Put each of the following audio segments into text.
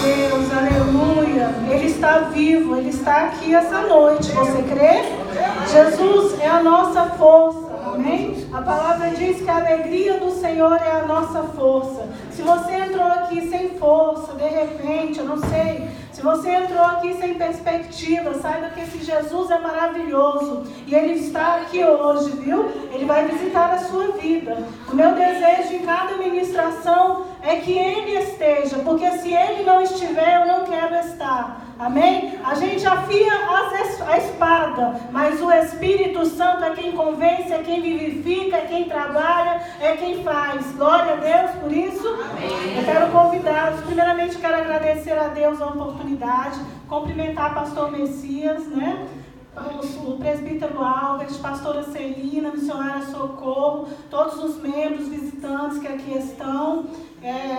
Deus, aleluia. Ele está vivo, Ele está aqui essa noite. Você crê? Jesus é a nossa força, amém? A palavra diz que a alegria do Senhor é a nossa força. Se você entrou aqui sem força, de repente, eu não sei, se você entrou aqui sem perspectiva, saiba que esse Jesus é maravilhoso e Ele está aqui hoje, viu? Ele vai visitar a sua vida. O meu desejo em cada ministração é que Ele esteja, porque se Ele não estiver, eu não quero estar. Amém? A gente afia a espada, mas o Espírito Santo é quem convence, é quem vivifica, é quem trabalha, é quem faz. Glória a Deus por isso. Amém. Eu quero convidá-los. Primeiramente, quero agradecer a Deus a oportunidade, cumprimentar o pastor Messias, né? O presbítero Álvares, pastora Celina, missionária Socorro, todos os membros, visitantes que aqui estão.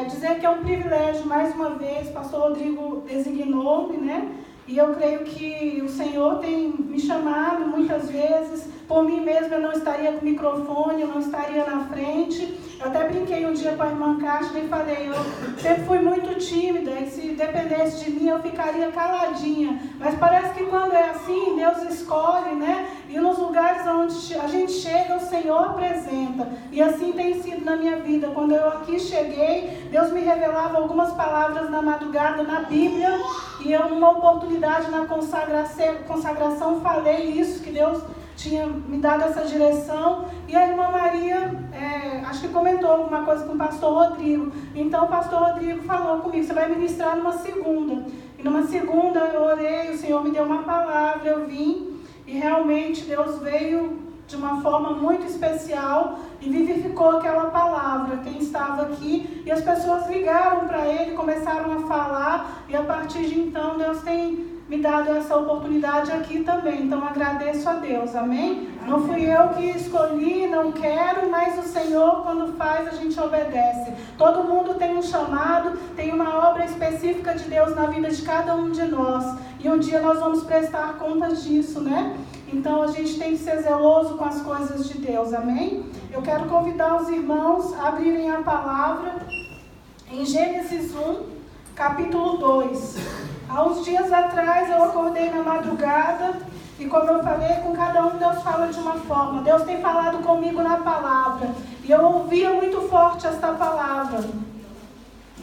Dizer que é um privilégio, mais uma vez, pastor Rodrigo designou-me, né? E eu creio que o Senhor tem me chamado muitas vezes. Por mim mesma eu não estaria com o microfone, eu não estaria na frente. Eu até brinquei um dia com a irmã Cássia e falei, eu sempre fui muito tímida e se dependesse de mim eu ficaria caladinha. Mas parece que quando é assim, Deus escolhe, né? E nos lugares onde a gente chega, o Senhor apresenta. E assim tem sido na minha vida. Quando eu aqui cheguei, Deus me revelava algumas palavras na madrugada na Bíblia. E eu, numa oportunidade na consagração, falei isso, que Deus tinha me dado essa direção. E a irmã Maria, acho que comentou alguma coisa com o pastor Rodrigo. Então o pastor Rodrigo falou comigo, você vai ministrar numa segunda. E numa segunda eu orei, o Senhor me deu uma palavra, eu vim. E realmente Deus veio de uma forma muito especial e vivificou aquela palavra. Quem estava aqui, e as pessoas ligaram para ele, começaram a falar, e a partir de então Deus tem me dado essa oportunidade aqui também. Então agradeço a Deus, amém? Não fui eu que escolhi, não quero, mas o Senhor, quando faz, a gente obedece. Todo mundo tem um chamado, tem uma obra específica de Deus na vida de cada um de nós. E um dia nós vamos prestar contas disso, né? Então a gente tem que ser zeloso com as coisas de Deus, amém? Eu quero convidar os irmãos a abrirem a palavra em Gênesis 1, capítulo 2. Há uns dias atrás eu acordei na madrugada e, como eu falei, com cada um Deus fala de uma forma. Deus tem falado comigo na palavra e eu ouvia muito forte esta palavra.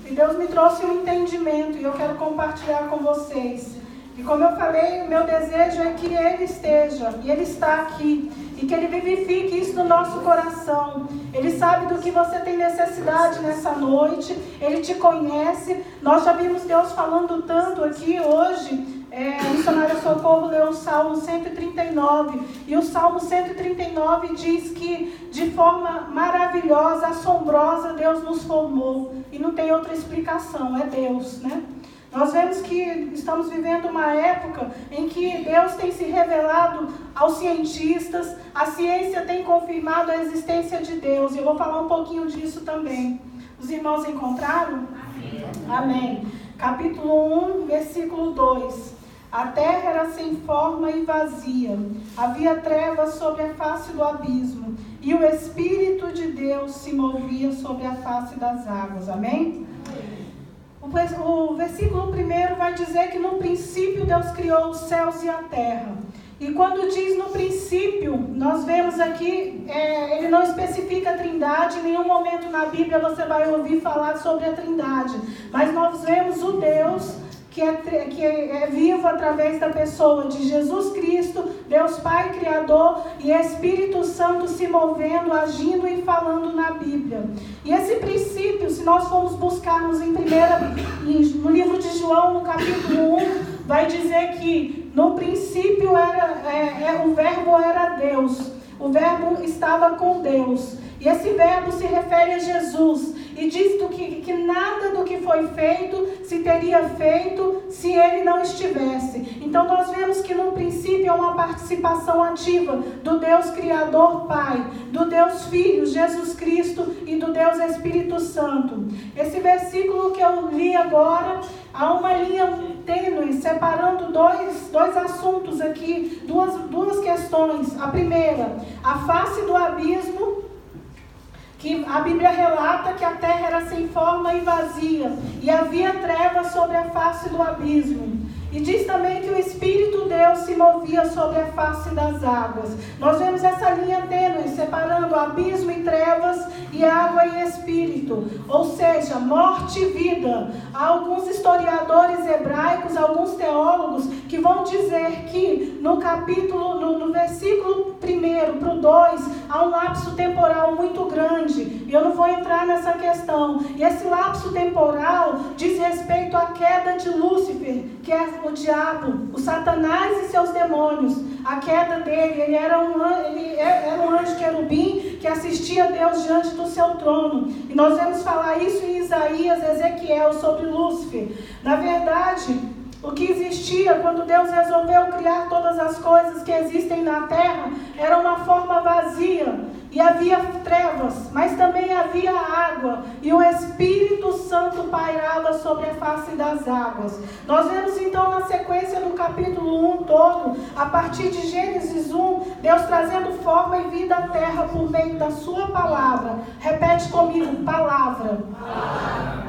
E Deus me trouxe um entendimento e eu quero compartilhar com vocês. E como eu falei, o meu desejo é que Ele esteja, e Ele está aqui, e que Ele vivifique isso no nosso coração. Ele sabe do que você tem necessidade nessa noite, Ele te conhece. Nós já vimos Deus falando tanto aqui hoje. A missionária Socorro leu o Salmo 139, e o Salmo 139 diz que de forma maravilhosa, assombrosa, Deus nos formou, e não tem outra explicação, é Deus, né? Nós vemos que estamos vivendo uma época em que Deus tem se revelado aos cientistas, a ciência tem confirmado a existência de Deus, e eu vou falar um pouquinho disso também. Os irmãos encontraram? Amém. Amém. Capítulo 1, versículo 2. A terra era sem forma e vazia, havia trevas sobre a face do abismo, e o Espírito de Deus se movia sobre a face das águas. Amém? O versículo 1 vai dizer que no princípio Deus criou os céus e a terra. E quando diz no princípio, nós vemos aqui, ele não especifica a trindade, em nenhum momento na Bíblia você vai ouvir falar sobre a trindade. Mas nós vemos o Deus que é vivo através da pessoa de Jesus Cristo, Deus Pai Criador e Espírito Santo se movendo, agindo e falando na Bíblia. E esse princípio, se nós formos buscarmos no livro de João, no capítulo 1, vai dizer que no princípio o verbo era Deus, o verbo estava com Deus. E esse verbo se refere a Jesus. E diz que nada do que foi feito se teria feito se ele não estivesse. Então nós vemos que no princípio é uma participação ativa do Deus Criador Pai, do Deus Filho, Jesus Cristo e do Deus Espírito Santo. Esse versículo que eu li agora, há uma linha tênue separando dois assuntos aqui, duas questões. A primeira, a face do abismo, que que a Bíblia relata que a terra era sem forma e vazia, e havia trevas sobre a face do abismo. E diz também que o Espírito Deus se movia sobre a face das águas. Nós vemos essa linha tênue separando abismo e trevas e água e espírito, ou seja, morte e vida. Há alguns historiadores hebraicos, alguns teólogos que vão dizer que no versículo 1 para o 2 há um lapso temporal muito grande, e eu não vou entrar nessa questão. E esse lapso temporal diz respeito à queda de Lúcifer, que é o diabo, o Satanás e seus demônios. A queda dele, ele era um anjo querubim que assistia a Deus diante do seu trono. E nós vamos falar isso em Isaías, Ezequiel, sobre Lúcifer. Na verdade, o que existia quando Deus resolveu criar todas as coisas que existem na terra era uma forma vazia. E havia trevas, mas também havia água, e o Espírito Santo pairava sobre a face das águas. Nós vemos então na sequência do capítulo 1 todo, a partir de Gênesis 1, Deus trazendo forma e vida à terra por meio da sua palavra. Repete comigo, palavra.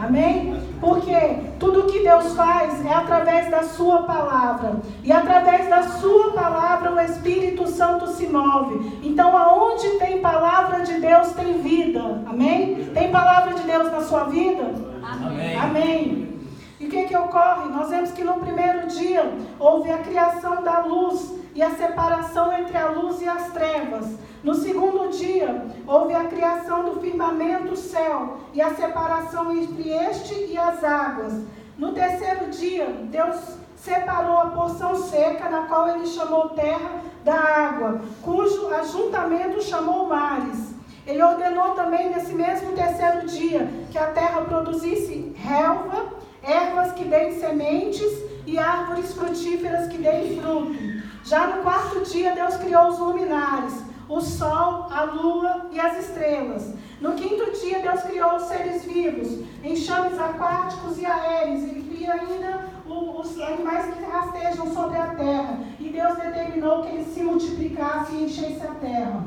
Amém? Porque tudo que Deus faz é através da sua palavra. E através da sua palavra o Espírito Santo se move. Então aonde tem palavra de Deus tem vida. Amém? Tem palavra de Deus na sua vida? Amém. Amém. E o que ocorre? Nós vemos que no primeiro dia houve a criação da luz e a separação entre a luz e as trevas. No segundo dia, houve a criação do firmamento, o céu, e a separação entre este e as águas. No terceiro dia, Deus separou a porção seca, na qual ele chamou terra, da água, cujo ajuntamento chamou mares. Ele ordenou também, nesse mesmo terceiro dia, que a terra produzisse relva, ervas que deem sementes e árvores frutíferas que deem fruto. Já no quarto dia, Deus criou os luminares, o sol, a lua e as estrelas. No quinto dia, Deus criou os seres vivos, enxames aquáticos e aéreos. Ele cria ainda os animais que rastejam sobre a terra. E Deus determinou que eles se multiplicassem e enchessem a terra.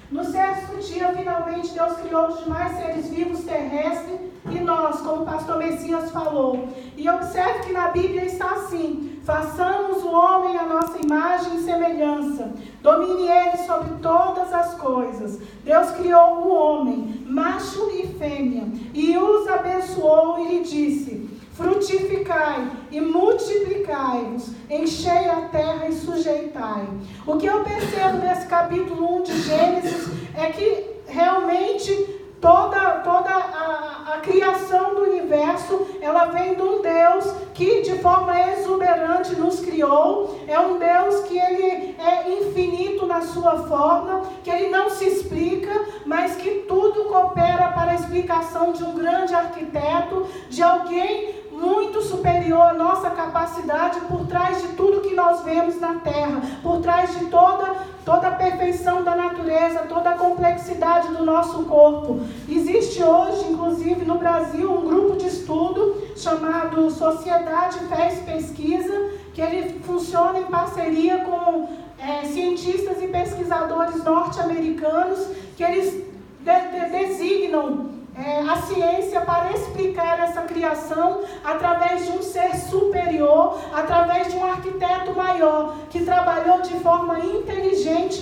No sexto dia, finalmente, Deus criou os demais seres vivos terrestres e nós, como o pastor Messias falou. E observe que na Bíblia está assim: façamos o homem à nossa imagem e semelhança, domine ele sobre todas as coisas. Deus criou o homem, macho e fêmea, e os abençoou e lhe disse: frutificai e multiplicai-vos, enchei a terra e sujeitai. O que eu percebo nesse capítulo 1 de Gênesis é que realmente toda a criação do universo, ela vem de um Deus que de forma exuberante nos criou. É um Deus que ele é infinito na sua forma, que ele não se explica, mas que tudo coopera para a explicação de um grande arquiteto, de alguém muito superior à nossa capacidade, por trás de tudo que nós vemos na terra, por trás de toda a perfeição da natureza, toda a complexidade do nosso corpo. Existe hoje, inclusive no Brasil, um grupo de estudo chamado Sociedade, Fé e Pesquisa, que ele funciona em parceria com cientistas e pesquisadores norte-americanos, que eles designam a ciência para explicar essa criação através de um ser superior, através de um arquiteto maior, que trabalhou de forma inteligente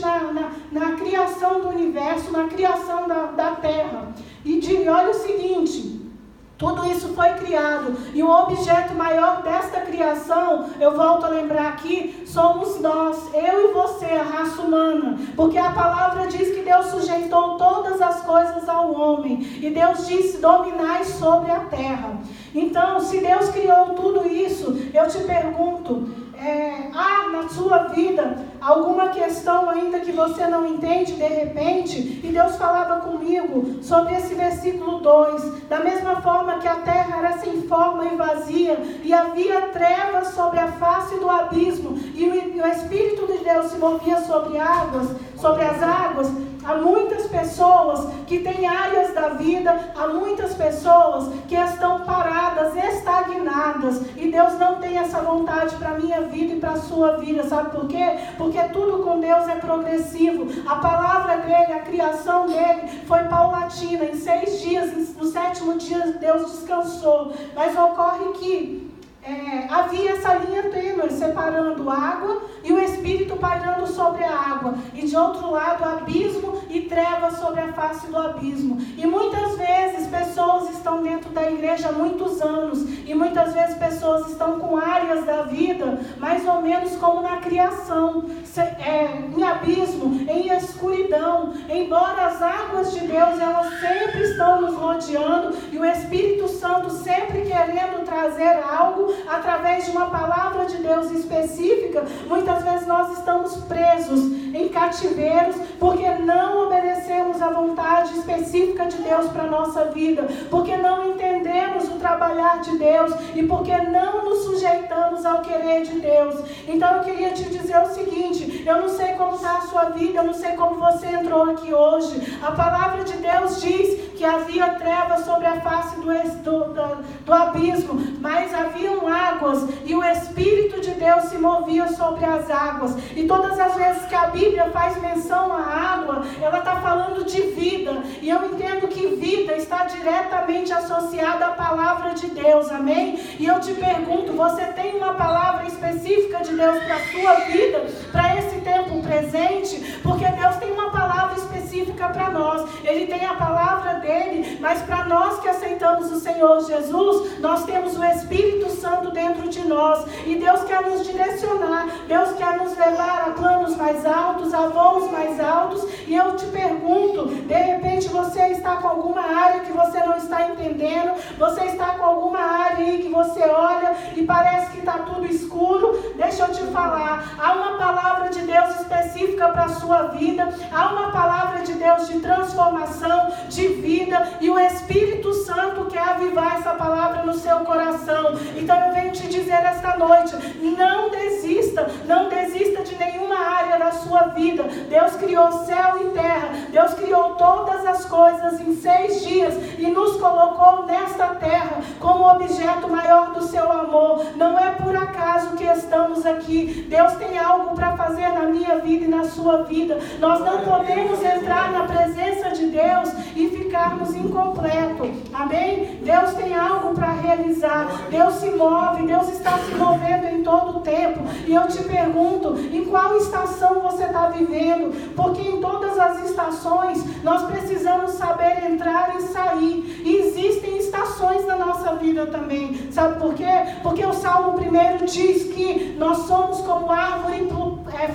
na criação do universo, na criação da terra. E olha o seguinte: tudo isso foi criado, e o objeto maior desta criação, eu volto a lembrar aqui, somos nós, eu e você, a raça humana, porque a palavra diz que Deus sujeitou todas as coisas ao homem, e Deus disse: dominai sobre a terra. Então, se Deus criou tudo isso, eu te pergunto, há na sua vida alguma questão ainda que você não entende de repente? E Deus falava comigo sobre esse versículo 2, da mesma forma que a terra era sem forma e vazia, e havia trevas sobre a face do abismo, e o Espírito de Deus se movia sobre as águas, Há muitas pessoas que têm áreas da vida, há muitas pessoas que estão paradas, estagnadas, e Deus não tem essa vontade para a minha vida e para a sua vida, sabe por quê? Porque tudo com Deus é progressivo. A palavra dele, a criação dele foi paulatina. Em 6 dias, no 7º dia, Deus descansou. Mas ocorre que havia essa linha tênue separando água e o Espírito pairando sobre a água, e de outro lado abismo e trevas sobre a face do abismo. E muitas vezes pessoas estão dentro da igreja há muitos anos, e muitas vezes pessoas estão com áreas da vida mais ou menos como na criação, em abismo, em escuridão, embora as águas de Deus elas sempre estão nos rodeando, e o Espírito Santo sempre querendo trazer algo através de uma palavra de Deus específica. Muitas vezes nós estamos presos em cativeiros porque não obedecemos a vontade específica de Deus para a nossa vida, porque não entendemos o trabalhar de Deus e porque não nos sujeitamos ao querer de Deus. Então eu queria te dizer o seguinte: eu não sei como está a sua vida, eu não sei como você entrou aqui hoje. A palavra de Deus diz que havia trevas sobre a face do abismo, mas haviam águas e o Espírito de Deus se movia sobre as águas. E todas as vezes que a Bíblia faz menção à água, ela está falando de vida, e eu entendo que vida está diretamente associada à palavra de Deus, amém? E eu te pergunto, você tem uma palavra específica de Deus para a sua vida, para esse tempo presente? Porque Deus tem uma palavra específica para nós, Ele tem a palavra dele, mas para nós que aceitamos o Senhor Jesus, nós temos o Espírito Santo dentro de nós, e Deus quer nos direcionar, Deus quer nos levar a planos mais altos, a voos mais altos. E eu te pergunto, de repente você está com alguma área que você não está entendendo, você está com alguma área aí que você olha e parece que está tudo escuro. Deixa eu te falar, há uma palavra de Deus específica para a sua vida, há uma palavra de Deus de transformação, de vida, e o Espírito Santo quer avivar essa palavra no seu coração. Então eu venho te dizer esta noite, não desista, não desista de nenhuma área da sua vida. Deus criou céu e terra, Deus criou todas as coisas em 6 dias e nos colocou nesta terra como objeto maior do seu amor. Não é por acaso que estamos aqui. Deus tem algo para fazer na minha vida e na sua vida. Nós não podemos entrar na presença de Deus e ficarmos incompletos, amém? Deus tem algo para realizar, Deus se move, Deus está se movendo em todo o tempo. E eu te pergunto, em qual estação você está vivendo? Porque em todas as estações nós precisamos saber entrar e sair, e existem estações na nossa vida também. Sabe por quê? Porque o Salmo 1 diz que nós somos como árvores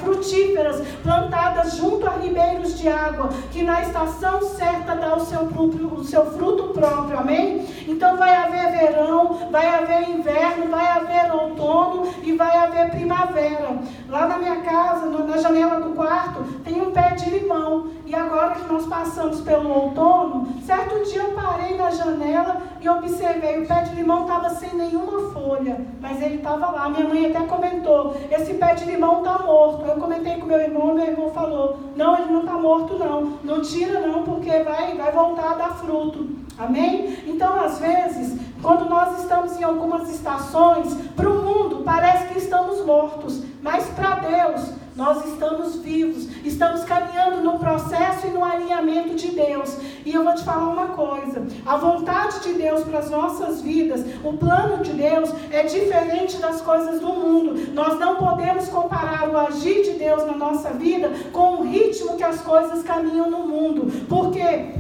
frutíferas plantadas junto a ribeiros de água, que na estação certa dá o seu fruto próprio, amém? Então vai haver verão, vai haver inverno, vai haver outono e vai haver primavera. Lá na minha casa, na janela do quarto, tem um pé de limão. E agora que nós passamos pelo outono, certo dia eu parei na janela e observei, o pé de limão estava sem nenhuma folha, mas ele estava lá. Minha mãe até comentou, esse pé de limão está morto. Eu comentei com meu irmão falou, não, ele não está morto não, não tira não, porque vai voltar a dar fruto, amém? Então às vezes, quando nós estamos em algumas estações, para o mundo parece que estamos mortos, mas para Deus nós estamos vivos, estamos caminhando no processo e no alinhamento de Deus. E eu vou te falar uma coisa, a vontade de Deus para as nossas vidas, o plano de Deus é diferente das coisas do mundo. Nós não podemos comparar o agir de Deus na nossa vida com o ritmo que as coisas caminham no mundo. Por quê?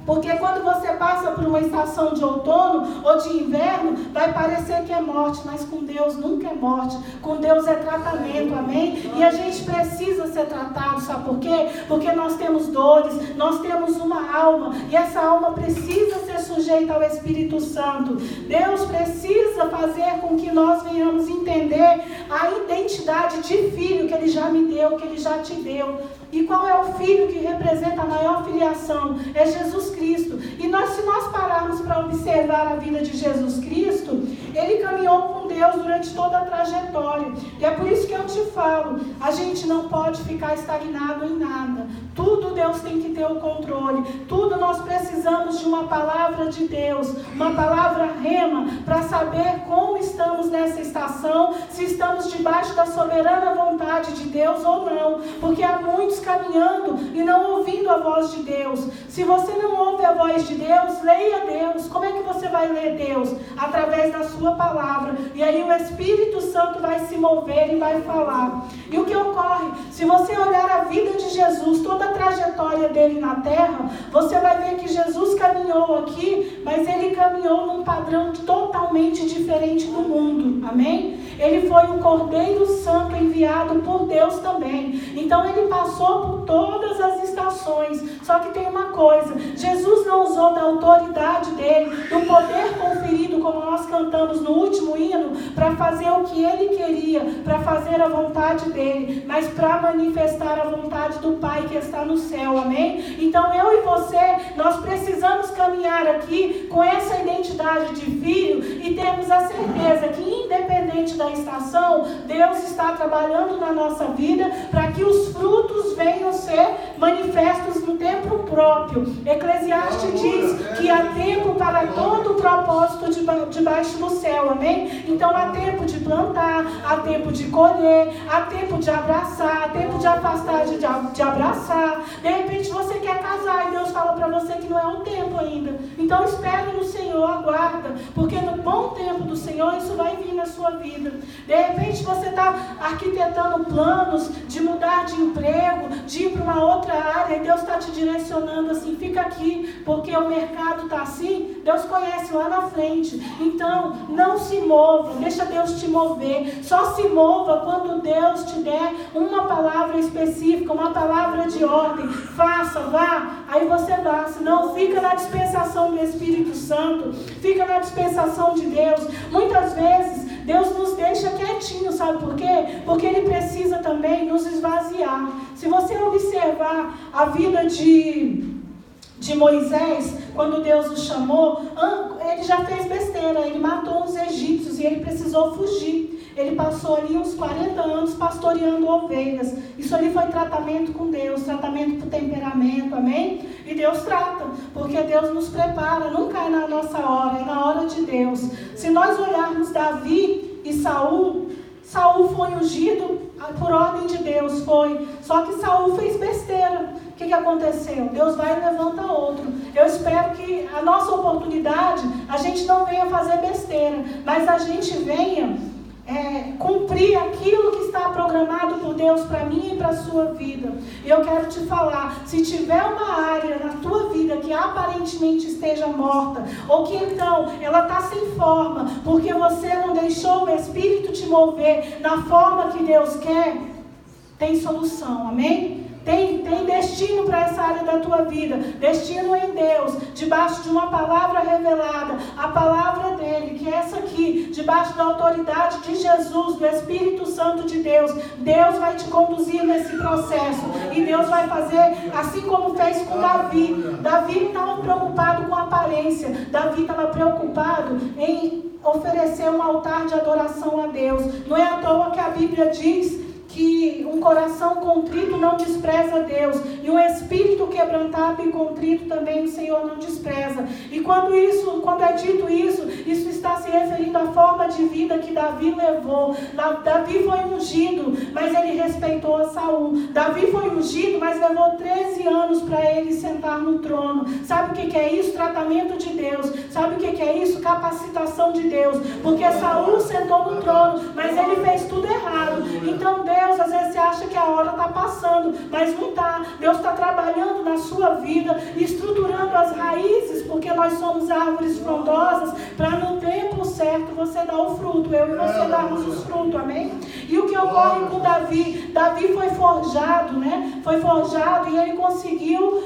Porque quando você passa por uma estação de outono ou de inverno, vai parecer que é morte, mas com Deus nunca é morte, com Deus é tratamento, amém? E a gente precisa ser tratado, sabe por quê? Porque nós temos dores, nós temos uma alma, e essa alma precisa ser sujeita ao Espírito Santo. Deus precisa fazer com que nós venhamos entender a identidade de filho que Ele já me deu, que Ele já te deu. E qual é o filho que representa a maior filiação? É Jesus Cristo. E se nós pararmos para observar a vida de Jesus Cristo, Ele caminhou com Deus durante toda a trajetória. E é por isso que eu te falo, a gente não pode ficar estagnado em nada. Tudo Deus tem que ter o controle. Tudo nós precisamos de uma palavra de Deus, uma palavra rema, para saber como estamos nessa estação, se estamos debaixo da soberana vontade de Deus ou não. Porque há muitos caminhando e não ouvindo a voz de Deus. Se você não ouve a voz de Deus, leia Deus. Como é que você vai ler Deus? Através da sua palavra. E aí o Espírito Santo vai se mover e vai falar. E o que ocorre? Se você olhar a vida de Jesus, toda a trajetória dele na terra, você vai ver que Jesus caminhou aqui, mas ele caminhou num padrão totalmente diferente do mundo. Amém? Ele foi o Cordeiro Santo enviado por Deus também. Então ele passou por todas as estações. Só que tem uma coisa: Jesus não usou da autoridade dele, do poder conferido, como nós cantamos no último hino, para fazer o que ele queria, para fazer a vontade dele, mas para manifestar a vontade do Pai que está no céu. Amém? Então eu e você, nós precisamos caminhar aqui com essa identidade de filho e termos a certeza que, independente da estação, Deus está trabalhando na nossa vida para que os frutos venham ser manifestos no tempo próprio. Eclesiastes diz que há tempo para todo o propósito debaixo do céu. Amém? Então há tempo de plantar, há tempo de colher, há tempo de abraçar, há tempo de afastar, de abraçar. De repente você quer casar e Deus fala para você que não é o tempo ainda. Então espere no Senhor, aguarda, porque no bom tempo do Senhor isso vai vir na sua vida. De repente você está arquitetando planos de mudar de emprego, de ir para uma outra área, e Deus está te direcionando assim: fica aqui, porque o mercado está assim. Deus conhece lá na frente. Então não se mova, deixa Deus te mover. Só se mova quando Deus te der uma palavra específica, uma palavra de ordem. Faça, vá, aí você vá. Senão fica na dispensação do Espírito Santo, fica na dispensação de Deus. Muitas vezes Deus nos deixa quietinho, sabe por quê? Porque Ele precisa também nos esvaziar. Se você observar a vida de Moisés, quando Deus o chamou, ele já fez besteira, ele matou uns egípcios e ele precisou fugir. Ele passou ali uns 40 anos pastoreando ovelhas. Isso ali foi tratamento com Deus, tratamento por temperamento, amém? E Deus trata, porque Deus nos prepara, nunca é na nossa hora, é na hora de Deus. Se nós olharmos Davi e Saul foi ungido por ordem de Deus, foi. Só que Saul fez besteira. O que aconteceu? Deus vai e levanta outro. Eu espero que a nossa oportunidade, a gente não venha fazer besteira, mas a gente venha cumprir aquilo que está programado por Deus para mim e para a sua vida. E eu quero te falar, se tiver uma área na tua vida que aparentemente esteja morta, ou que então ela está sem forma, porque você não deixou o Espírito te mover na forma que Deus quer, tem solução, amém? Tem destino para essa área da tua vida. Destino em Deus, debaixo de uma palavra revelada, a palavra dele, que é essa aqui, debaixo da autoridade de Jesus, do Espírito Santo de Deus. Deus vai te conduzir nesse processo. E Deus vai fazer assim como fez com Davi. Davi não estava preocupado com a aparência. Davi estava preocupado em oferecer um altar de adoração a Deus. Não é à toa que a Bíblia diz que um coração contrito não despreza Deus, e um espírito quebrantado e contrito também o Senhor não despreza. E quando é dito isso está se referindo à forma de vida que Davi levou. Davi foi ungido, mas ele respeitou a Saul. Davi foi ungido, mas levou 13 anos para ele sentar no trono. Sabe o que é isso? Tratamento de Deus. Sabe o que é isso? Capacitação de Deus. Porque Saul sentou no trono, mas ele fez tudo errado. Então Deus, às vezes você acha que a hora está passando, mas não está. Deus está trabalhando na sua vida, estruturando as raízes, porque nós somos árvores frondosas, para no tempo certo você dar o fruto, eu e você darmos os frutos, amém? E o que ocorre com Davi? Davi foi forjado, né? Foi forjado e ele conseguiu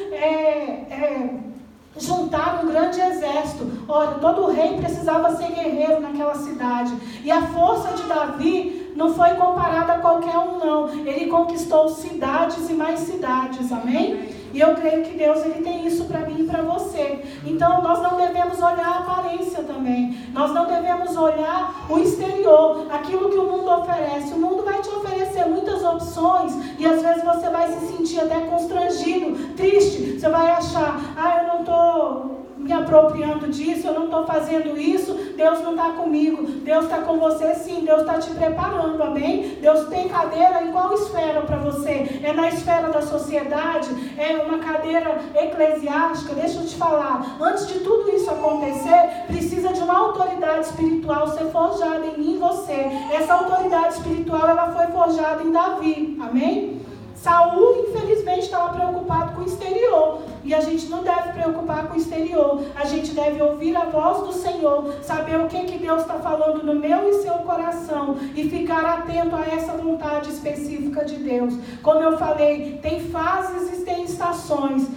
juntar um grande exército. Olha, todo rei precisava ser guerreiro naquela cidade. E a força de Davi não foi comparada a qualquer um, não. Ele conquistou cidades e mais cidades, amém? E eu creio que Deus ele tem isso para mim e para você. Então nós não devemos olhar a aparência também. Nós não devemos olhar o exterior, aquilo que o mundo oferece. O mundo vai te oferecer muitas opções e às vezes você vai se sentir até constrangido, triste. Você vai achar, eu não estou me apropriando disso, eu não estou fazendo isso, Deus não está comigo. Deus está com você sim, Deus está te preparando, amém? Deus tem cadeira em qual esfera para você? É na esfera da sociedade? É uma cadeira eclesiástica? Deixa eu te falar, antes de tudo isso acontecer, precisa de uma autoridade espiritual ser forjada em mim e você. Essa autoridade espiritual, ela foi forjada em Davi, amém? Saul, infelizmente, estava preocupado com o exterior. E a gente não deve preocupar com o exterior. A gente deve ouvir a voz do Senhor, saber o que Deus está falando no meu e seu coração e ficar atento a essa vontade específica de Deus. Como eu falei, tem fases e tem estações.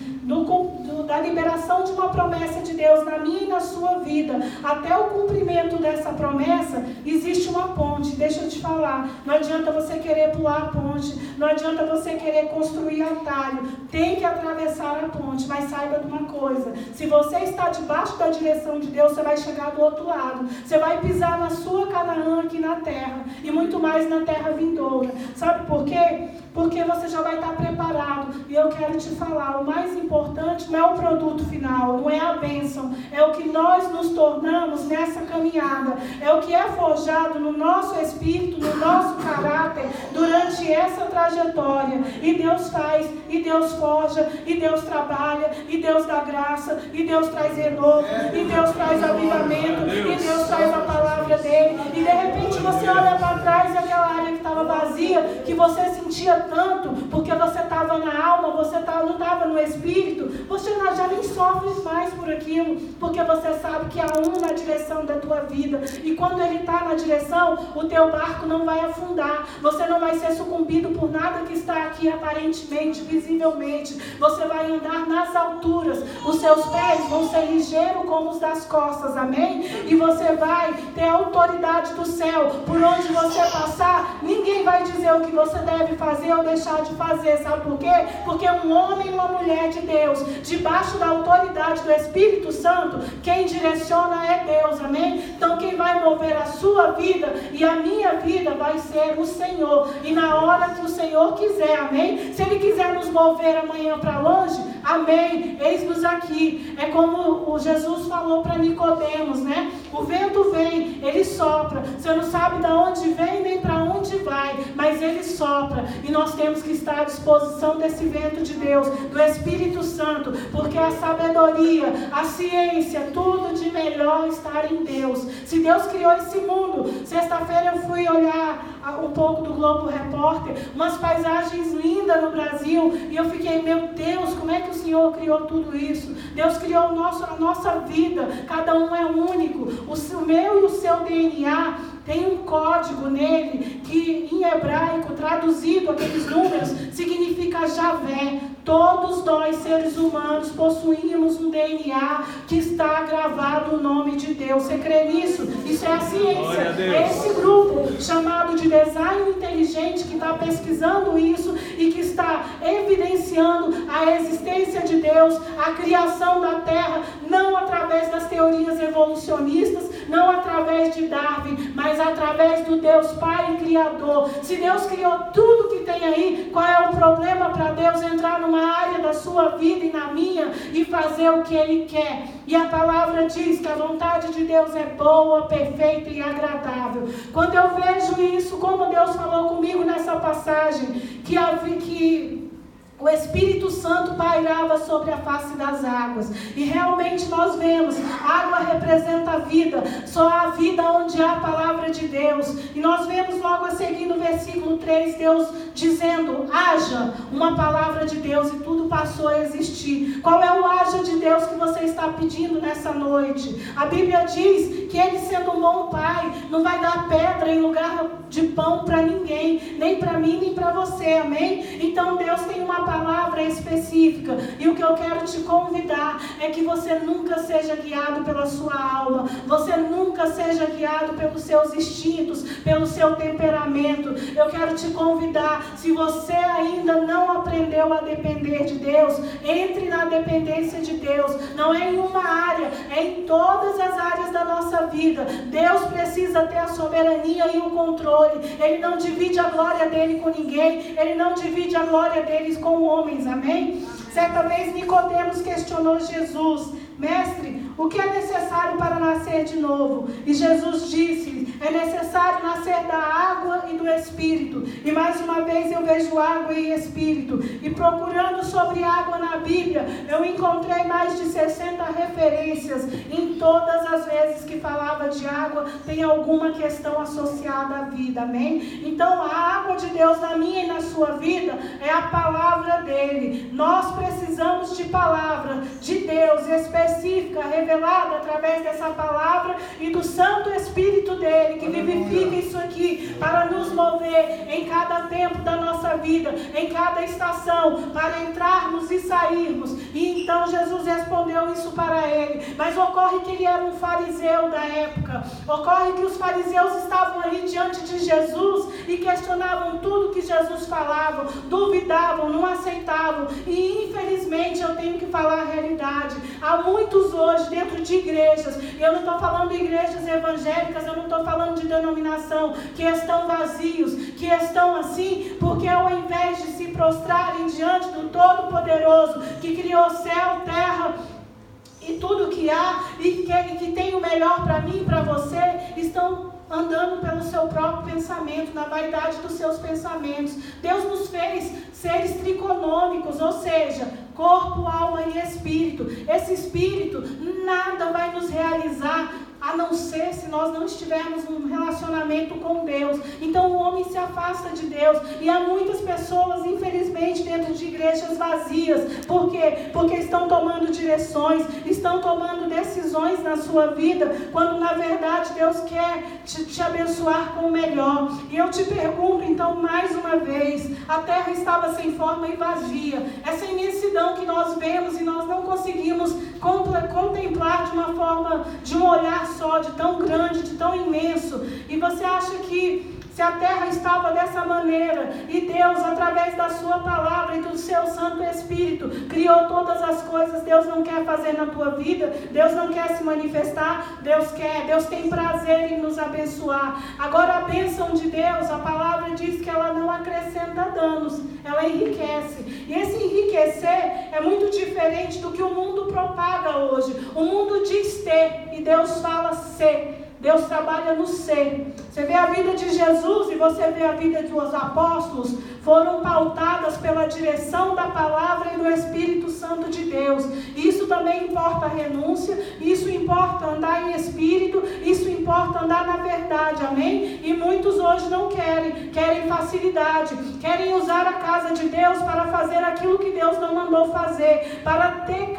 Da liberação de uma promessa de Deus na minha e na sua vida, até o cumprimento dessa promessa, existe uma ponte. Deixa eu te falar, não adianta você querer pular a ponte, não adianta você querer construir atalho, tem que atravessar a ponte. Mas saiba de uma coisa, se você está debaixo da direção de Deus, você vai chegar do outro lado, você vai pisar na sua Canaã aqui na terra, e muito mais na terra vindoura. Sabe por quê? Porque você já vai estar preparado. E eu quero te falar, o mais importante não é o produto final, não é a bênção, é o que nós nos tornamos nessa caminhada, é o que é forjado no nosso espírito, no nosso caráter, durante essa trajetória. E Deus faz, e Deus forja, e Deus trabalha, e Deus dá graça, e Deus traz renovo, e Deus traz avivamento, e Deus traz a palavra dele. E de repente você olha para trás e aquela área que estava vazia, que você sentia tanto, porque você estava na alma, você não estava no espírito, você já nem sofre mais por aquilo, porque você sabe que há um na direção da tua vida, e quando ele está na direção, o teu barco não vai afundar, você não vai ser sucumbido por nada que está aqui aparentemente, visivelmente, você vai andar nas alturas, os seus pés vão ser ligeiros como os das costas, amém? E você vai ter a autoridade do céu, por onde você passar, ninguém vai dizer o que você deve fazer ou deixar de fazer, sabe por quê? Porque um homem e uma mulher de Deus, debaixo da autoridade do Espírito Santo, quem direciona é Deus, amém? Então quem vai mover a sua vida e a minha vida vai ser o Senhor, e na hora que o Senhor quiser, amém? Se Ele quiser nos mover amanhã para longe, amém, eis-nos aqui. É como o Jesus falou para Nicodemos, né? O vento vem, ele sopra, você não sabe de onde vem nem para onde vai, mas ele sopra, e nós temos que estar à disposição desse vento de Deus, do Espírito Santo, porque a sabedoria, a ciência, tudo de melhor está em Deus. Se Deus criou esse mundo, sexta-feira eu fui olhar um pouco do Globo Repórter, umas paisagens lindas no Brasil, e eu fiquei, meu Deus, como é que o Senhor criou tudo isso? Deus criou a nossa vida, cada um é único, o meu e o seu DNA tem um código nele, que em hebraico, traduzido aqueles números, significa Javé. Todos nós, seres humanos, possuímos um DNA que está gravado o nome de Deus. Você crê nisso? Isso é a ciência. É esse grupo chamado de design inteligente que está pesquisando isso e que está evidenciando a existência de Deus, a criação da Terra, não através das teorias evolucionistas, não através de Darwin, mas através do Deus Pai e Criador. Se Deus criou tudo que tem aí, qual é o problema para Deus entrar numa área da sua vida e na minha e fazer o que Ele quer? E a palavra diz que a vontade de Deus é boa, perfeita e agradável. Quando eu vejo isso, como Deus falou comigo nessa passagem, que o Espírito Santo pairava sobre a face das águas. E realmente nós vemos, água representa a vida. Só há vida onde há a palavra de Deus. E nós vemos logo a seguir no versículo 3, Deus dizendo, haja uma palavra de Deus, e tudo passou a existir. Qual é o haja de Deus que você está pedindo nessa noite? A Bíblia diz que Ele, sendo um bom Pai não vai dar pedra em lugar de pão para ninguém, nem para mim, nem para você, amém? Então Deus tem uma palavra específica, e o que eu quero te convidar é que você nunca seja guiado pela sua alma, você nunca seja guiado pelos seus instintos, pelo seu temperamento. Eu quero te convidar, se você ainda não aprendeu a depender de Deus, entre na dependência de Deus. Não é em uma área, é em todas as áreas da nossa vida. Deus precisa ter a soberania e o controle. Ele não divide a glória dele com ninguém, ele não divide a glória deles com homens, amém? Certa vez Nicodemos questionou Jesus: Mestre, o que é necessário para nascer de novo? E Jesus disse: é necessário nascer da água e do Espírito. E mais uma vez eu vejo água e Espírito. E procurando sobre água na Bíblia, eu encontrei mais de 60 referências. Em todas as vezes que falava de água, tem alguma questão associada à vida, amém? Então a água de Deus na minha e na sua vida é a palavra dele. Nós precisamos de palavra de Deus específica, revelada através dessa palavra e do Santo Espírito dele, que vivifica isso aqui para nos mover em cada tempo da nossa vida, em cada estação, para entrarmos e sairmos. E então Jesus respondeu isso para ele. Mas ocorre que ele era um fariseu da época, ocorre que os fariseus estavam ali diante de Jesus e questionavam tudo que Jesus falava, duvidavam, não aceitavam. E infelizmente eu tenho que falar a realidade. Há muitos hoje dentro de igrejas, e eu não estou falando de igrejas evangélicas, eu não estou falando de denominação, que estão vazios, que estão assim, porque ao invés de se prostrarem diante do Todo-Poderoso, que criou céu, terra e tudo que há, e que tem o melhor para mim e para você, estão andando pelo seu próprio pensamento, na vaidade dos seus pensamentos. Deus nos fez seres triconômicos, ou seja, corpo, alma e espírito. Esse espírito nada vai nos realizar a não ser se nós não estivermos num relacionamento com Deus. Então o homem se afasta de Deus, e há muitas pessoas, infelizmente, dentro de igrejas vazias. Por quê? Porque estão tomando direções, estão tomando decisões na sua vida, quando na verdade Deus quer te abençoar com o melhor. E eu te pergunto então mais uma vez, a terra estava sem forma e vazia, essa imensidão que nós vemos e nós não conseguimos contemplar de uma forma, de um olhar só, de tão grande, de tão imenso. E você acha que se a terra estava dessa maneira, e Deus, através da sua palavra e do seu Santo Espírito, criou todas as coisas, Deus não quer fazer na tua vida? Deus não quer se manifestar? Deus quer, Deus tem prazer em nos abençoar. Agora a bênção de Deus, a palavra diz que ela não acrescenta danos, ela enriquece. E esse enriquecer é muito diferente do que o mundo propaga hoje. O mundo diz ter, e Deus fala ser. Deus trabalha no ser. Você vê a vida de Jesus e você vê a vida dos apóstolos, foram pautadas pela direção da palavra e do Espírito Santo de Deus. Isso também importa a renúncia, isso importa andar em espírito, isso importa andar na verdade, amém? E muitos hoje não querem facilidade, querem usar a casa de Deus para fazer aquilo que Deus não mandou fazer, para ter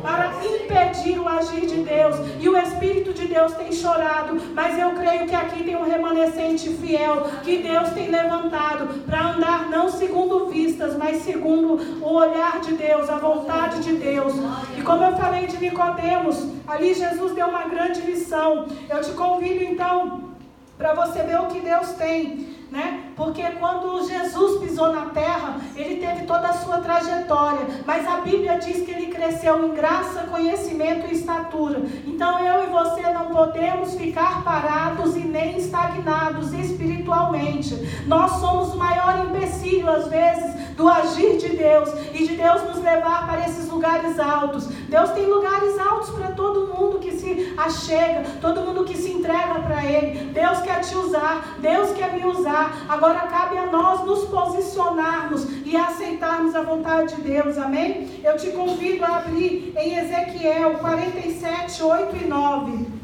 para impedir o agir de Deus. E o Espírito de Deus tem chorado, mas eu creio que aqui tem um remanescente fiel, que Deus tem levantado para andar não segundo vistas, mas segundo o olhar de Deus, a vontade de Deus. E como eu falei de Nicodemos, ali Jesus deu uma grande lição. Eu te convido então para você ver o que Deus tem, né? Porque quando Jesus pisou na terra, ele teve toda a sua trajetória, mas a Bíblia diz que ele cresceu em graça, conhecimento e estatura. Então eu e você não podemos ficar parados e nem estagnados espiritualmente. Nós somos o maior empecilho às vezes do agir de Deus e de Deus nos levar para esses lugares altos. Deus tem lugares altos para todo mundo que se achega, todo mundo que se entrega para Ele. Deus quer te usar, Deus quer me usar. Agora cabe a nós nos posicionarmos e aceitarmos a vontade de Deus, amém? Eu te convido a abrir em Ezequiel 47, 8 e 9.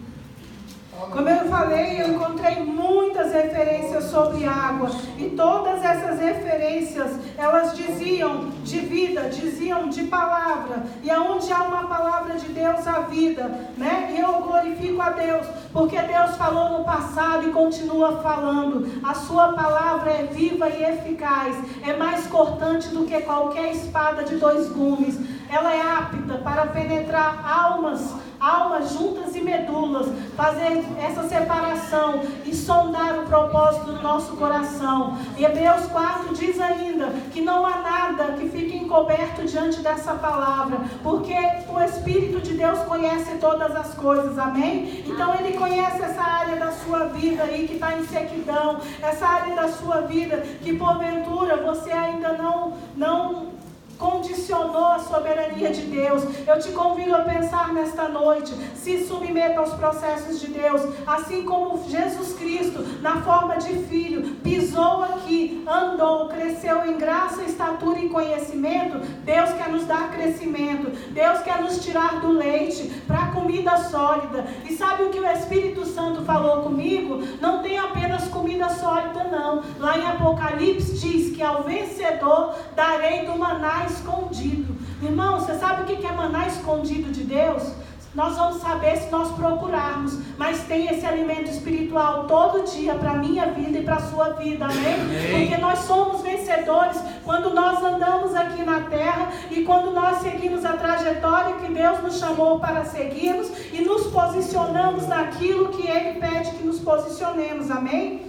Como eu falei, eu encontrei muitas referências sobre água. E todas essas referências, elas diziam de vida, diziam de palavra. E aonde há uma palavra de Deus, há vida, né? E eu glorifico a Deus, porque Deus falou no passado e continua falando. A sua palavra é viva e eficaz, é mais cortante do que qualquer espada de 2 gumes. Ela é apta para penetrar almas juntas e medulas, fazer essa separação e sondar o propósito do nosso coração. E Hebreus 4 diz ainda que não há nada que fique encoberto diante dessa palavra, porque o Espírito de Deus conhece todas as coisas, amém? Então Ele conhece essa área da sua vida aí que está em sequidão, essa área da sua vida que porventura você ainda não condicionou a soberania de Deus. Eu te convido a pensar nesta noite, se submeta aos processos de Deus, assim como Jesus Cristo, na forma de filho, pisou aqui, andou, cresceu em graça, estatura e conhecimento. Deus quer nos dar crescimento, Deus quer nos tirar do leite para a comida sólida. E sabe o que o Espírito Santo falou comigo? Não tem apenas comida sólida não. Lá em Apocalipse diz que ao vencedor darei do maná escondido. Irmão, você sabe o que é maná escondido de Deus? Nós vamos saber se nós procurarmos, mas tem esse alimento espiritual todo dia para a minha vida e para a sua vida, amém? Porque nós somos vencedores quando nós andamos aqui na terra e quando nós seguimos a trajetória que Deus nos chamou para seguirmos e nos posicionamos naquilo que Ele pede que nos posicionemos, amém?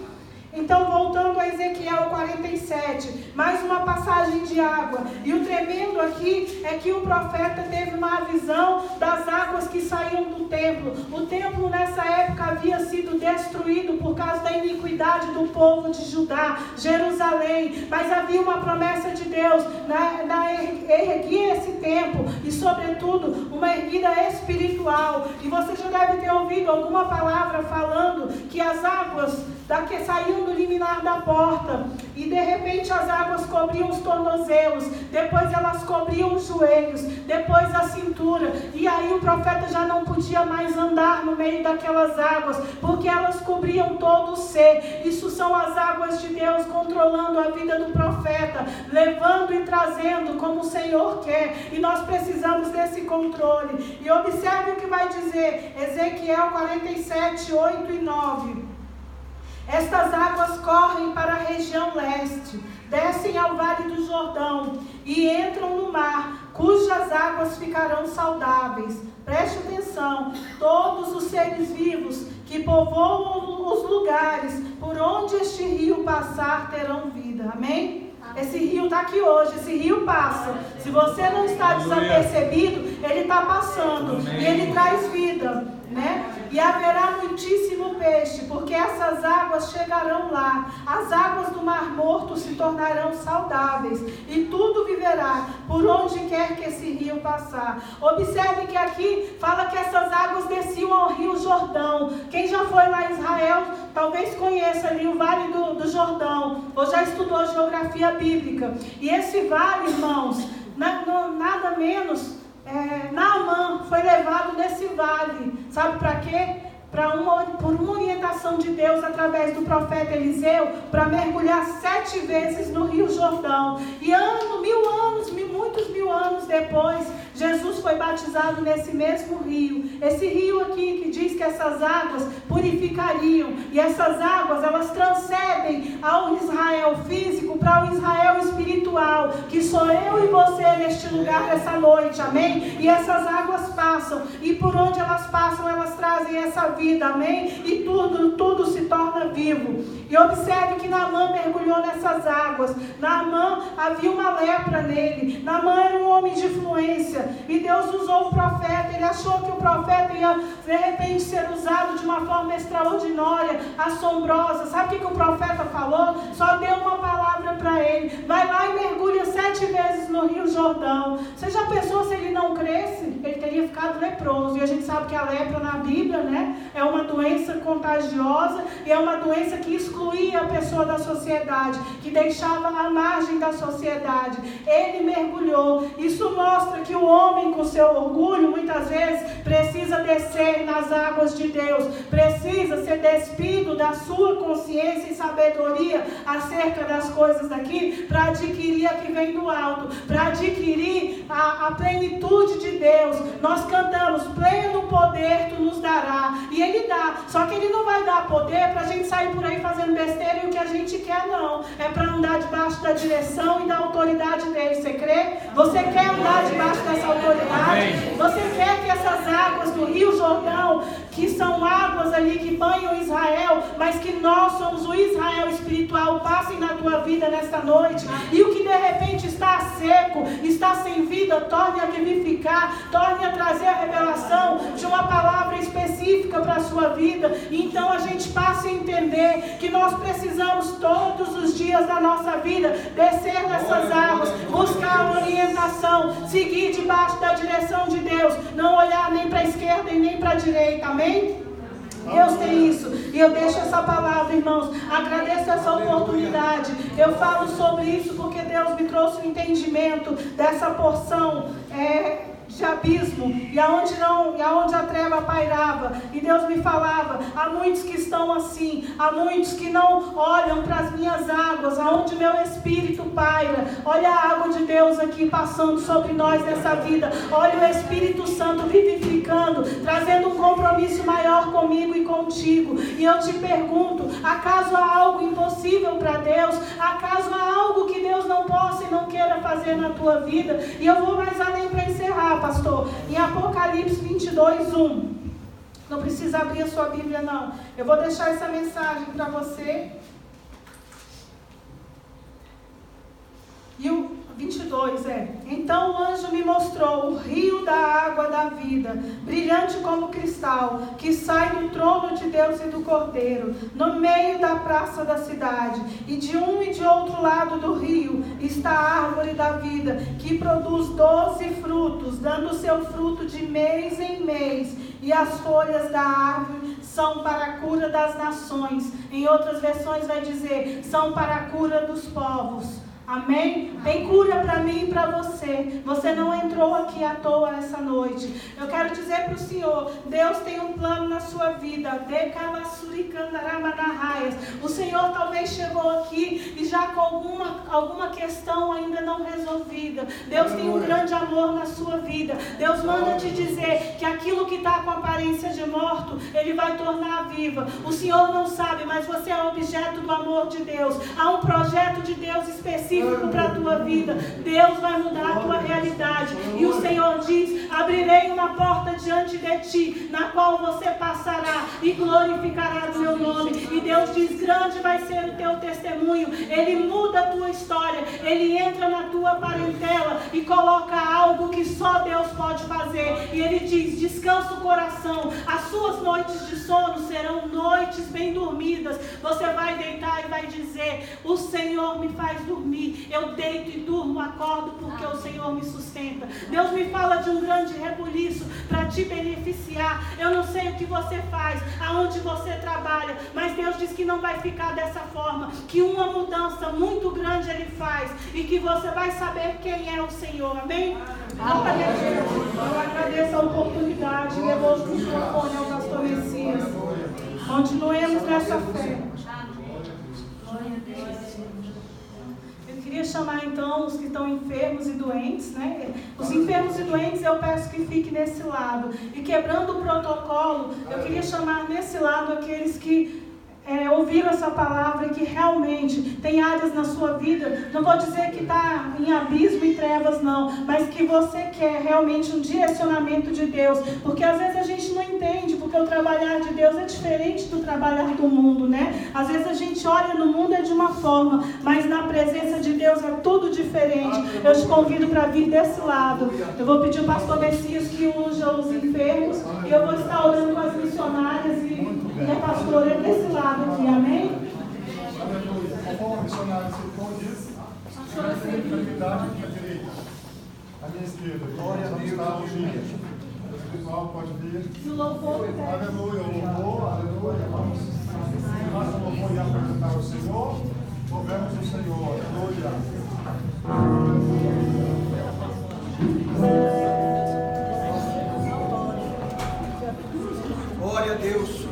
Então, voltando a Ezequiel 47, mais uma passagem de água. E o tremendo aqui é que o profeta teve uma visão das águas que saíam do templo. O templo nessa época havia sido destruído por causa da iniquidade do povo de Judá, Jerusalém. Mas havia uma promessa de Deus na erguer esse templo e, sobretudo, uma erguida espiritual. E você já deve ter ouvido alguma palavra falando que as águas que saíam do liminar da porta, e de repente as águas cobriam os tornozelos, depois elas cobriam os joelhos, depois a cintura, e aí o profeta já não podia mais andar no meio daquelas águas, porque elas cobriam todo o ser. Isso são as águas de Deus controlando a vida do profeta, levando e trazendo como o Senhor quer, e nós precisamos desse controle. E observe o que vai dizer Ezequiel 47, 8 e 9. Estas águas correm para a região leste, descem ao vale do Jordão e entram no mar, cujas águas ficarão saudáveis. Preste atenção, todos os seres vivos que povoam os lugares por onde este rio passar terão vida. Amém? Esse rio está aqui hoje, esse rio passa. Se você não está desapercebido, ele está passando. E ele traz vida, né? E haverá muitíssimo peixe, porque essas águas chegarão lá. As águas do Mar Morto se tornarão saudáveis, e tudo viverá por onde quer que esse rio passar. Observe que aqui fala que essas águas desciam ao rio Jordão. Quem já foi lá em Israel, talvez conheça ali o Vale do Jordão, ou já estudou geografia bíblica. E esse vale, irmãos, nada menos... Naamã foi levado nesse vale, sabe para quê? Por uma orientação de Deus através do profeta Eliseu, para mergulhar 7 vezes no rio Jordão. E muitos mil anos depois, Jesus foi batizado nesse mesmo rio. Esse rio aqui que diz que essas águas purificariam, e essas águas elas transcendem ao Israel físico para o Israel espiritual, que sou eu e você neste lugar essa noite, amém? E essas águas passam, e por onde elas passam elas trazem essa vida, amém? E tudo se torna vivo. E observe que Naamã mergulhou nessas águas. Naamã, havia uma lepra nele. Naamã era um homem de influência, e Deus usou o profeta. Ele achou que o profeta ia de repente ser usado de uma forma extraordinária, assombrosa. Sabe o que o profeta falou? Só deu uma palavra para ele: vai lá e mergulha 7 vezes no rio Jordão. Você já pensou se ele não cresce? Ele teria ficado leproso. E a gente sabe que a lepra na Bíblia, né, é uma doença contagiosa, e é uma doença que excluía a pessoa da sociedade, que deixava à margem da sociedade. Ele mergulhou. Isso mostra que o homem, com seu orgulho, muitas vezes precisa descer nas águas de Deus, precisa ser despido da sua consciência e sabedoria acerca das coisas daqui, para adquirir a que vem do alto, para adquirir a plenitude de Deus. Nós cantamos: pleno poder tu nos dará, e Ele dá, só que Ele não vai dar poder para a gente sair por aí fazendo besteira e o que a gente quer, não. É para andar debaixo da direção e da autoridade dele. Você crê? Você quer andar debaixo dessa autoridade? Você quer que essas águas do Rio Jordão, que são águas ali que banham Israel, mas que nós somos o Israel espiritual, passem na tua vida nesta noite, e o que de repente está seco, está sem vida, torne a vivificar, torne a trazer a revelação de uma palavra específica para a sua vida. E então a gente passa a entender que nós precisamos todos os dias da nossa vida descer nessas águas, buscar a orientação, seguir debaixo da direção de Deus, não olhar nem para a esquerda e nem para a direita. Amém? Deus tem isso, e eu deixo essa palavra, irmãos. Agradeço essa oportunidade. Eu falo sobre isso porque Deus me trouxe o entendimento dessa porção de abismo, e aonde a treva pairava, e Deus me falava: há muitos que estão assim, há muitos que não olham para as minhas águas, aonde meu espírito paira. Olha a água de Deus aqui passando sobre nós nessa vida, olha o Espírito Santo vivificando, trazendo um compromisso maior comigo e contigo. E eu te pergunto: acaso há algo impossível para Deus? Acaso há algo que Deus não possa e não queira fazer na tua vida? E eu vou mais além para encerrar, pastor. Em Apocalipse 22, 1. Não precisa abrir a sua Bíblia, não. Eu vou deixar essa mensagem para você. E o 22 então o anjo me mostrou o rio da água da vida, brilhante como cristal, que sai do trono de Deus e do Cordeiro, no meio da praça da cidade. E de um e de outro lado do rio está a árvore da vida, que produz 12 frutos, dando seu fruto de mês em mês. E as folhas da árvore são para a cura das nações. Em outras versões vai dizer: são para a cura dos povos. Amém? Tem cura para mim e para você. Você não entrou aqui à toa essa noite. Eu quero dizer para o Senhor: Deus tem um plano na sua vida. O Senhor talvez chegou aqui e já com alguma questão ainda não resolvida. Deus tem um grande amor na sua vida. Deus manda te dizer que aquilo que está com aparência de morto, Ele vai tornar viva. O Senhor não sabe, mas você é objeto do amor de Deus. Há um projeto de Deus específico para a tua vida. Deus vai mudar a tua realidade. E o Senhor diz: abrirei uma porta diante de ti, na qual você passará e glorificará o meu nome. E Deus diz: grande vai ser o teu testemunho. Ele muda a tua história. Ele entra na tua parentela e coloca algo que só Deus pode fazer. E Ele diz: descansa o coração. As suas noites de sono serão noites bem dormidas. Você vai deitar e vai dizer: o Senhor me faz dormir. Eu deito e durmo, acordo, porque o Senhor me sustenta. Deus me fala de um grande rebuliço para te beneficiar. Eu não sei o que você faz, aonde você trabalha, mas Deus diz que não vai ficar dessa forma, que uma mudança muito grande Ele faz, e que você vai saber quem é o Senhor. Amém? Eu agradeço a oportunidade. Devolvo o microfone ao pastor Messias. Continuemos nessa fé. Eu queria chamar então os que estão enfermos e doentes, né? Os enfermos e doentes eu peço que fiquem nesse lado. E quebrando o protocolo, eu queria chamar nesse lado aqueles que ouviram essa palavra e que realmente tem áreas na sua vida, não vou dizer que está em abismo e trevas não, mas que você quer realmente um direcionamento de Deus, porque às vezes a gente não entende, porque o trabalhar de Deus é diferente do trabalhar do mundo, né? Às vezes a gente olha no mundo de uma forma, mas na presença de Deus é tudo diferente. Eu te convido para vir desse lado. Eu vou pedir ao pastor Messias que unja os enfermos, e eu vou estar orando com as missionárias e a pastora desse lado aqui, amém? Conforme o missionário citou, diz: a espiritualidade para a direita, à minha esquerda. Glória a Deus. O espiritual pode vir. E o louvor. Aleluia, o louvor, aleluia. Vamos. glorificar o Senhor. Louvemos o Senhor. Aleluia. Glória a Deus.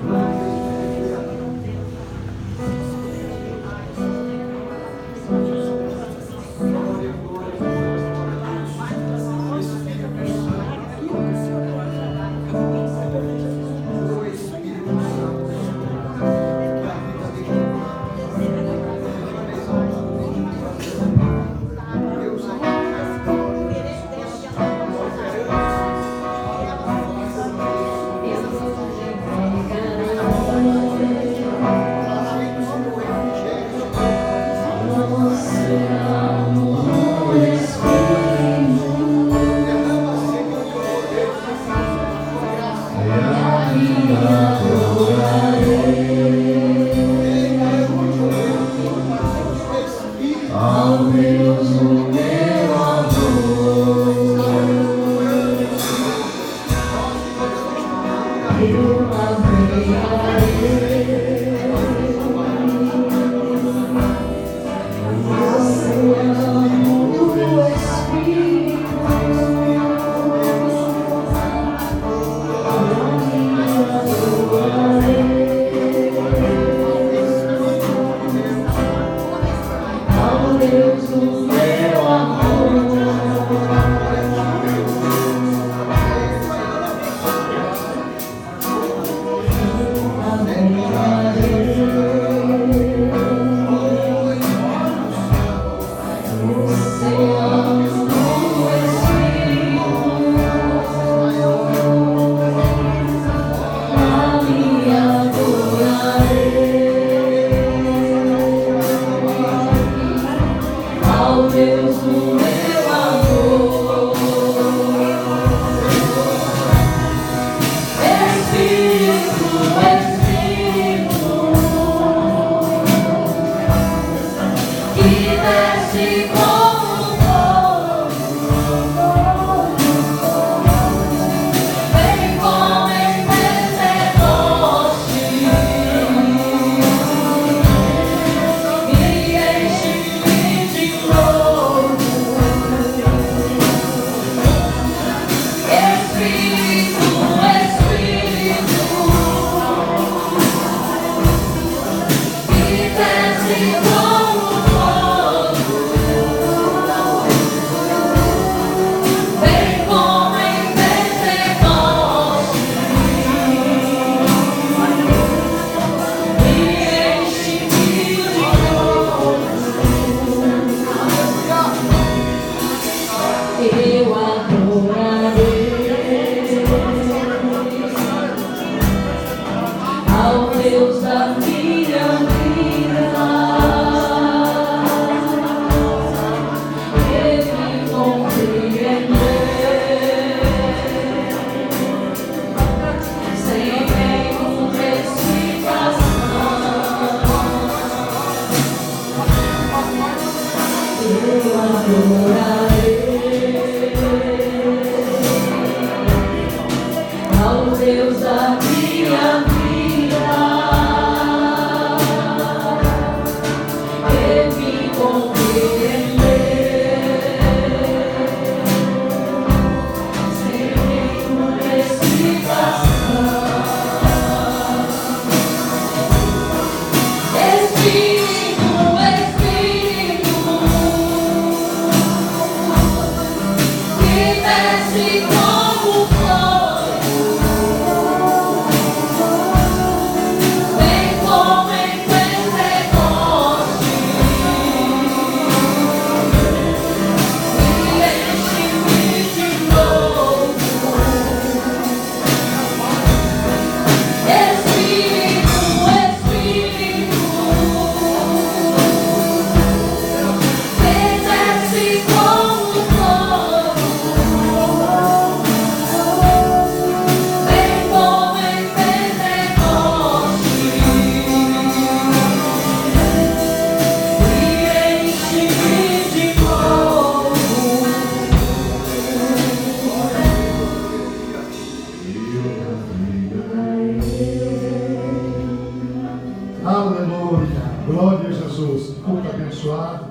Glória a Jesus. Culto abençoado.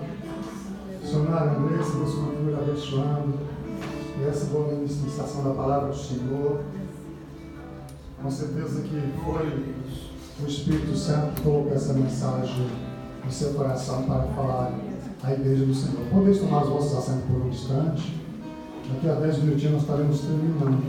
Missionário Andressa, Deus continue abençoando. E essa boa ministração da palavra do Senhor. Com certeza que foi o Espírito Santo que colocou essa mensagem no seu coração para falar à igreja do Senhor. Podeis tomar os vossos assentos por um instante. Daqui a 10 minutinhos nós estaremos terminando.